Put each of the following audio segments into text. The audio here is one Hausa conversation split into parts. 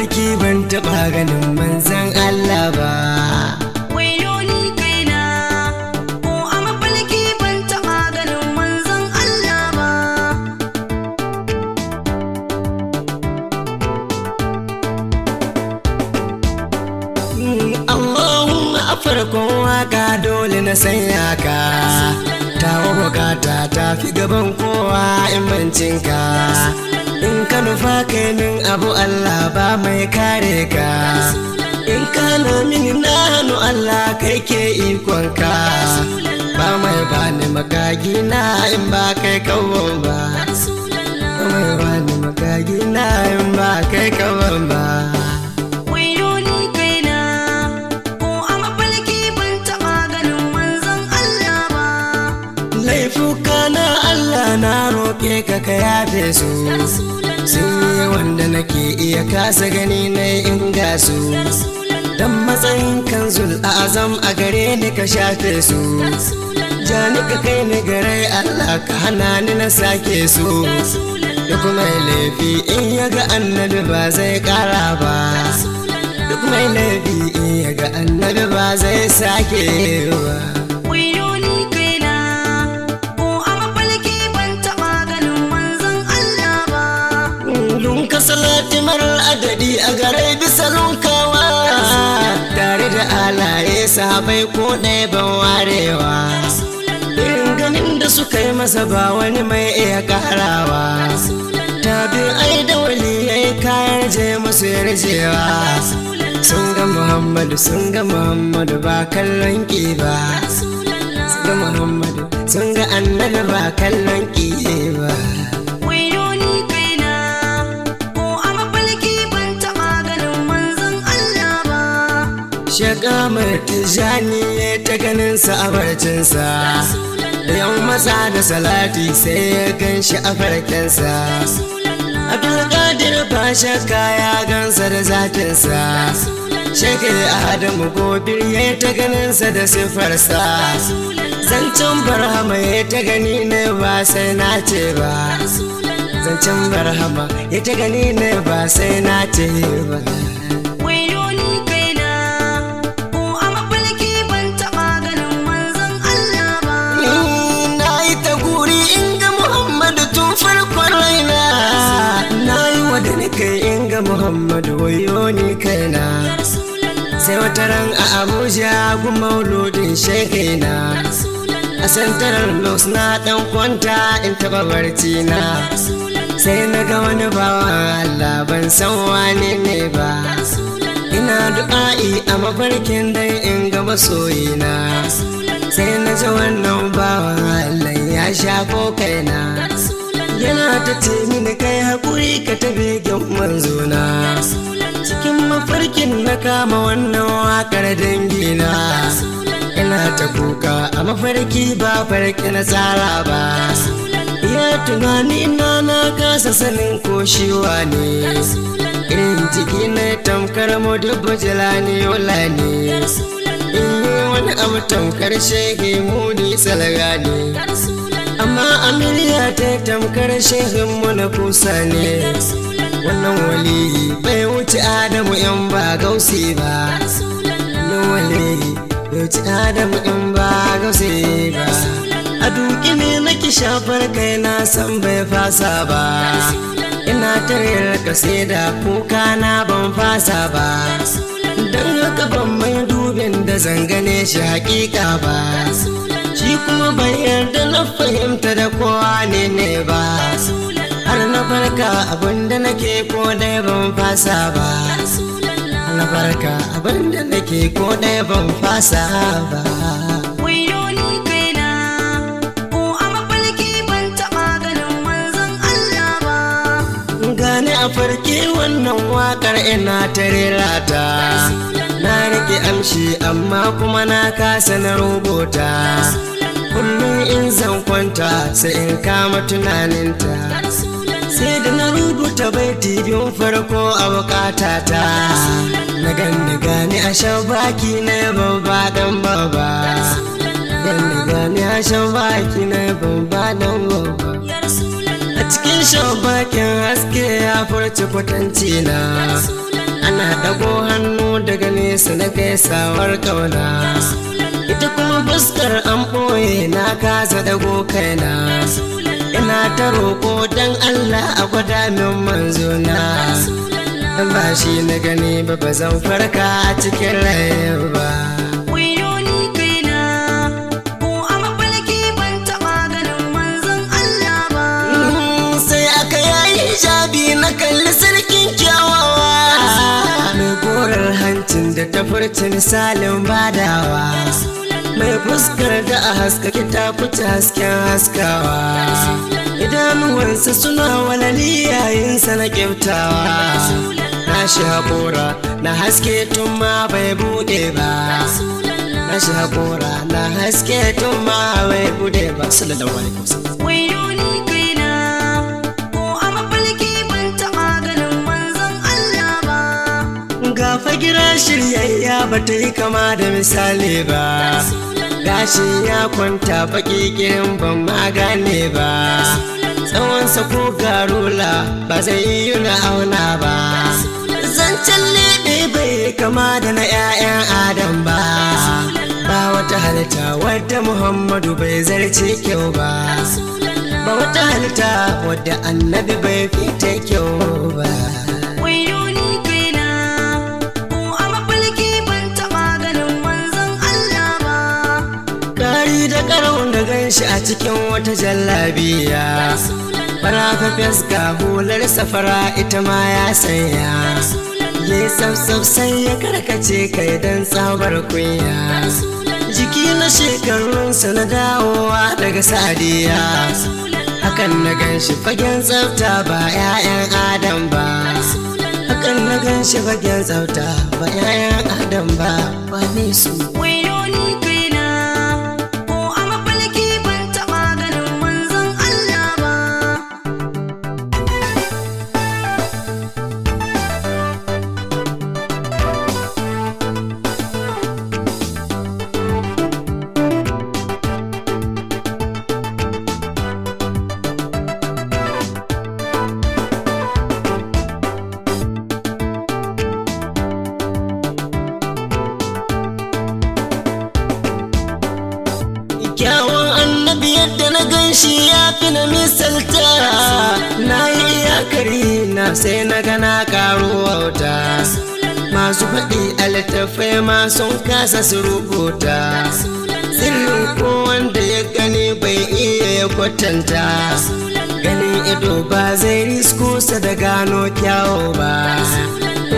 mafarki ban taɓa ganin manzan Allah ba. Wayo ni kaina, ko a mafarki ban taɓa ganin manzon Allah ba. Allahumma a farkon waka dole na sanya ka, tawo bukata ta fi gaban kowa in bancinka. In ka nufa kai min abu Allah ba mai kare ka, in ka na mini na hannu Allah kai ke ikonka. Ba mai bani makagi na in ba kai kawon ba, ba mai bani makagi na in ba kai kawon ba. Wayo ni kaina, ko a mafarki ban taɓa ganin manzon Allah ba. Laifuka na Allah na roƙe ka ka yafe su, sun yi wanda nake iya kasa gani na in gasu. Dan matsayin kanzul azam a gare ni ka shafe su, jani ka kai ni gare Allah ka hana ni na sake su. Duk mai laifi in ya ga annabi ba zai ƙara ba, duk mai laifi in ya ga annabi ba zai sake ba. Wayo ni kaina, ko a mafarki ban taɓa ganin manzon Allah ba. Dun ka salati marar adadi a gare bisa lunkawa, tare da alaye sahabai ko ɗaya ban warewa. Irin ganin da suka yi masa ba wani mai iya karawa, tabin ai da waliyai kayan je masu yarjewa. Sun ga Muhammadu sun ga Muhammadu ba kallon ki ba, sun ga Muhammadu sun ga annabi ba kallon ki ba. Wayo ni kaina, ko a mafarki ban taɓa ganin manzon Allah ba. Shakamar tijani ya ta ganinsa a barcinsa, da yau masa da salati sai ya gan shi a farkensa. Abdulkadir ba shakka ya gansa da zatinsa, Sheikh Adamu Gobir ya ta ganinsa da siffarsa. Zancen Barhama ya ta gani ne ba sai na ce ba, zancen Barhama ya ta gani ne ba sai na ce ba. Wayo ni kaina, ko a mafarki ban taɓa ganin manzon Allah ba. Na yi ta guri in ga Muhammadu tun farkon raina, na yi wadda ni kai in ga Muhammadu wayo ni kaina. Sai wata ran a Abuja gun mauludin shekaina, a santarar Los na ɗan kwanta in taɓa barci na. Sai na ga wani bawan Allah ban san wane ne ba, ina du'a'i a mafarkin dai in ga masoyina. Sai na ji wannan bawan Allah ya shafo kaina, yana ta ce mini kai haƙuri ka tafi gyan manzona. Cikin mafarkin na kama wannan waƙar dangina, ina ta kuka a mafarki ba farki na tsara ba. Ya tunani na kasa sanin ko shi wane, irin jiki na tamkar modubba jalani yola ne. In yi wani abu tamkar shege muni salga ne, amma amiliya ta tamkar shehin mu na kusa ne. Wannan wali bai wuce Adamu in ba gausi ba, wannan wali bai wuce Adamu in ba gausi ba. A duki ne nake shafar kai na san bai fasa ba, ina tarayar sai da kuka na ban fasa ba. Dan haka ban mai dubin da zangane shi hakika ba, shi kuma bai yarda na fahimta da kowa ne ba. Har na farka abinda nake ko dai ban fasa ba, na farka abinda nake ko dai ban fasa ba. Wayo ni kaina, ko a mafarki ban taɓa ganin manzon Allah ba. Gane a farke wannan wakar ina ta rera ta, na rike amshi amma kuma na kasa na rubuta. Kullum in zan kwanta sai in kama tunaninta, sai da na rubuta baiti biyun farko a bukatata. Na gani a shan baki na babba dan baba, gani a shan baki na babba dan baba. A cikin shan bakin haske ya furci kwatanci na, ana ɗago hannu daga nesa na gaisawar ƙauna. Ita kuma fuskar an ɓoye na kasa dago kaina. Ina ta roƙo don Allah a gwada min manzona. Ba shi na gani ba zan farka a cikin rai ba. Hijabi na kalli sarkin kyawawa mai gorar hancin da ta furta misalin badawa, mai fuskar da a haskake ta fita hasken haskawa, idanuwansa suna walali yayinsa na kyaftawa, na shi haƙora na haske tun ma bai buɗe ba, na shi haƙora na haske tun ma bai buɗe ba. Sallallahu alaihi wasallam. Fagira shiryayya ba ta yi kama da misali ba, gashi ya kwanta baki kirin ban magane ba, tsawonsa ko garula ba zai yi na auna ba, zancen leɗe bai kama da na 'ya'yan Adam ba, ba wata halitta wadda Muhammadu bai zarce kyau ba, ba wata halitta wadda annabi bai fita kyau ba. Da karon da ganshi a cikin wata jallabiya, fara ka feska hular safara ita ma ya sanya, ya safsaf sai ya karkace kai don tsabar kunya, jiki na shekarunsa na dawowa daga sadiya, hakan na ganshi fagen tsafta ba 'ya'yan Adam ba, hakan na ganshi fagen tsafta ba 'ya'yan Adam ba, wane su. Kyawun annabi yadda na ganshi ya fi na misalta, na yi iyakari na sai na gana karo wauta, masu faɗi a littattafai ma sun kasa su rubuta, sirrin ko wanda ya gani bai iya ya kwatanta, ganin ido ba zai riskusa da gano kyawu ba,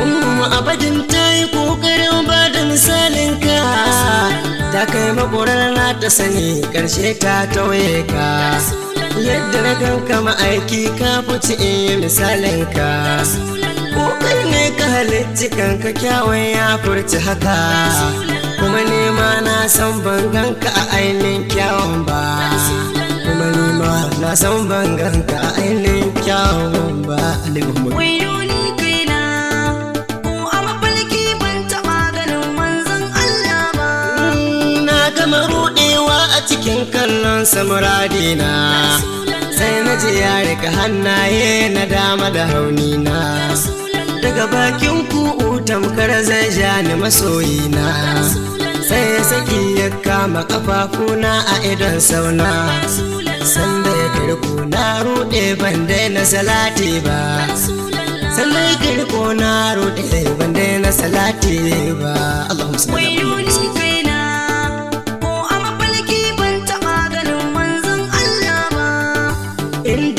ummu abadin ta yi ƙoƙarin ba da misalin ka, ta kai makorar na ta sani ƙarshe ta tauye ka, yadda na ganka ma'aiki ka fice in yi misalin ka, ƙoƙari ne ka halitti kanka kyawun ya furci haka, kuma nema na san ban ganka a ainihin kyawun ba, kuma nema na san ban ganka a ainihin kyawun ba. Maruɗewa a cikin kallon samuradina, sai na ji ya rika hannaye na dama da haunina, daga bakin ku'u tamkar zai ja ni masoyina, sai ya saki ya kama kafafuna a idon sauna, sanda ya kirko na ruɗe ban daina salati ba, sanda ya kirko na ruɗe ban daina salati ba. Allahumma salli ala Muhammad.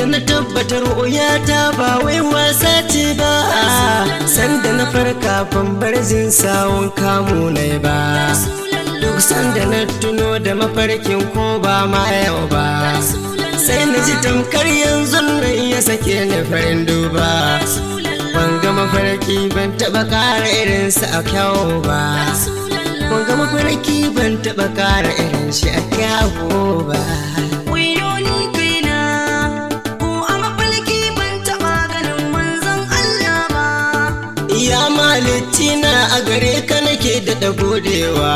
Na tabbatar uyata ba wai wasa ce ba, sanda na farka ban bar jin sawun kamu ne ba, duk sanda na tuno da mafarkin ko ba ma yau ba, sai na ji tamkar yanzu nan ya sake ni farin duba, ban ga mafarki ban taɓa ƙara irinsa a kyawu ba, ban ga mafarki ban taɓa ƙara irin shi a kyawu ba. Halittina a gare ka nake daɗa godewa,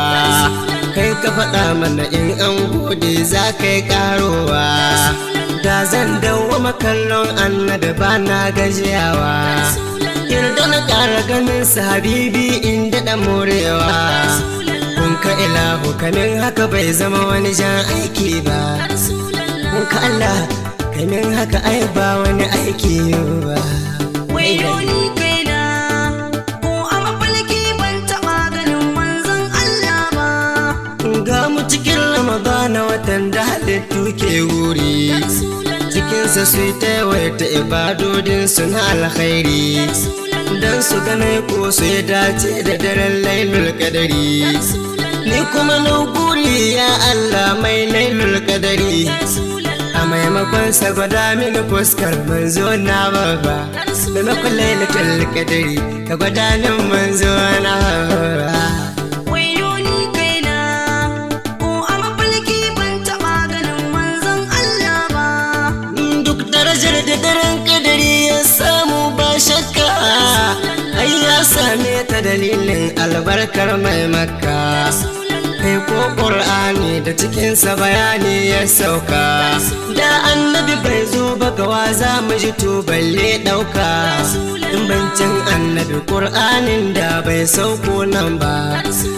kai ka faɗa mana in an gode za ka yi ƙarowa, da zan dawwama kallon annada ba na gajiyawa, yarda na ƙara ganin sa habibi in daɗa morewa. Kun ka ilahu kamin haka bai zama wani jan aiki ba. Kun ka Allah kamin haka ai ba wani aiki ba. Wayo ni kaina, ko a mafarki ban taɓa ganin manzon Allah ba. Ga mu cikin Ramadana watan da halittu ke wuri, cikinsa su ta yawaita ibadodin su na alkhairi, don su gane ko su ya dace da daren lailul kadari. Ni kuma na guri ya Allah mai lailul kadari, a maimakon sa gwada mini fuskar manzo na babba. Maimakon lailatul kadari ka gwada min manzo na babba. Wayo ni kaina, ko a mafarki ban taɓa ganin manzon Allah ba. Duk darajar da daren kadari ya samu ba shakka, ai ya same ta dalilin albarkar mai Makka. Kai ko Qur'ani da cikinsa bayani ya sauka, da annabi bai zo ba gawa za mu ji to balle ɗauka. In bancin annabi Qur'anin da bai sauko nan ba,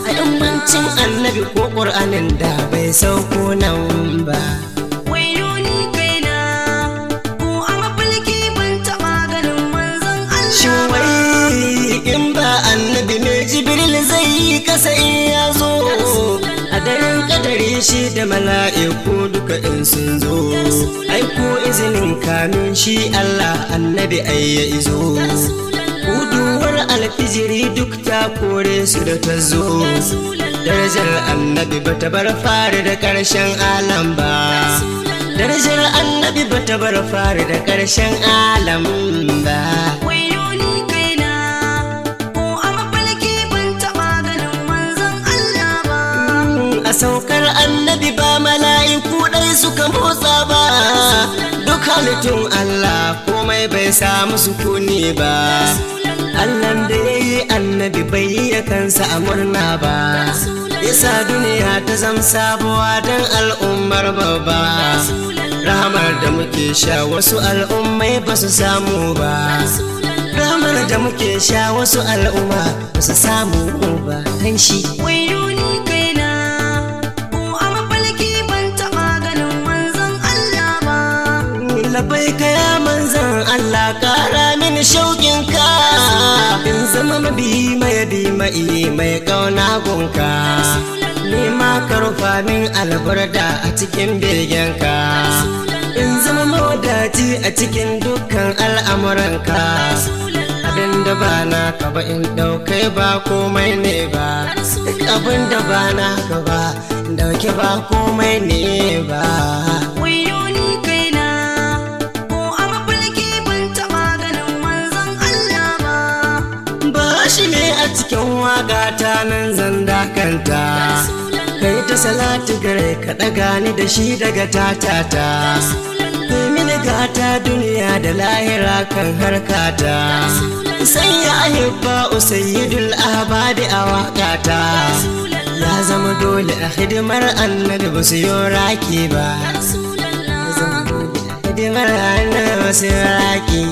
a in bancin annabi ko Qur'anin da bai sauko nan ba. Wayo ni kaina, ko a mafarki ban taɓa ganin manzon Shin Allah ba. wai in ba annabi ne Jibril zai yi kasa in ya zo, a daren kadari shi da mala'iku duka in sun zo, aiko izinin kamin shi Allah annabi ai ya izo. Huduwar alfijiri duk ta kore su da ta zo, darajar annabi bata bar fari da ƙarshen alam ba. Darajar annabi bata bar fari da ƙarshen alam ba. Wayo ni kaina, ko a mafarki ban taɓa ganin manzon Allah ba. A saukar annabi ba mala'iku ɗai suka motsa ba, duk halittun Allah komai bai samu sukuni ba. Allahn da ya yi annabi bai yi kansa a murna ba, yasa duniya ta zam sabuwa don al'ummar babba. Rahamar da muke sha wasu al'ummai ba su samu ba, rahamar da muke sha wasu al'umma ba su samu ba. Dan shi Wayo ni kaina, ko a mafarki ban taɓa ganin manzon Allah ba. labai ka ya manzan Allah, kara mini shauƙin ka in zama mabi mai ƙauna gunka. Nema ka rufa min albarda a cikin begenka, in zama mawadaci a cikin dukkan al'amuranka. Abinda ba naka ba in ɗaukai ba komai ne ba, duk abinda ba naka ba in ɗauke ba komai ne ba. Wayo ni kaina, ko a mafarki ban taɓa ganin manzon Allah ba. Ba shi ne a cikin waƙa ta nan zan dakanta, kai ta salatu gare ka ɗaga ni da shi daga tatata. Kai mini gata duniya da lahira kan harkata, sanya ahibba usayyidul ahbadi a waƙata. Ya zama dole a hidimar annabi ba su yi raki ba, ya zama dole a hidimar annabi ba su yi raki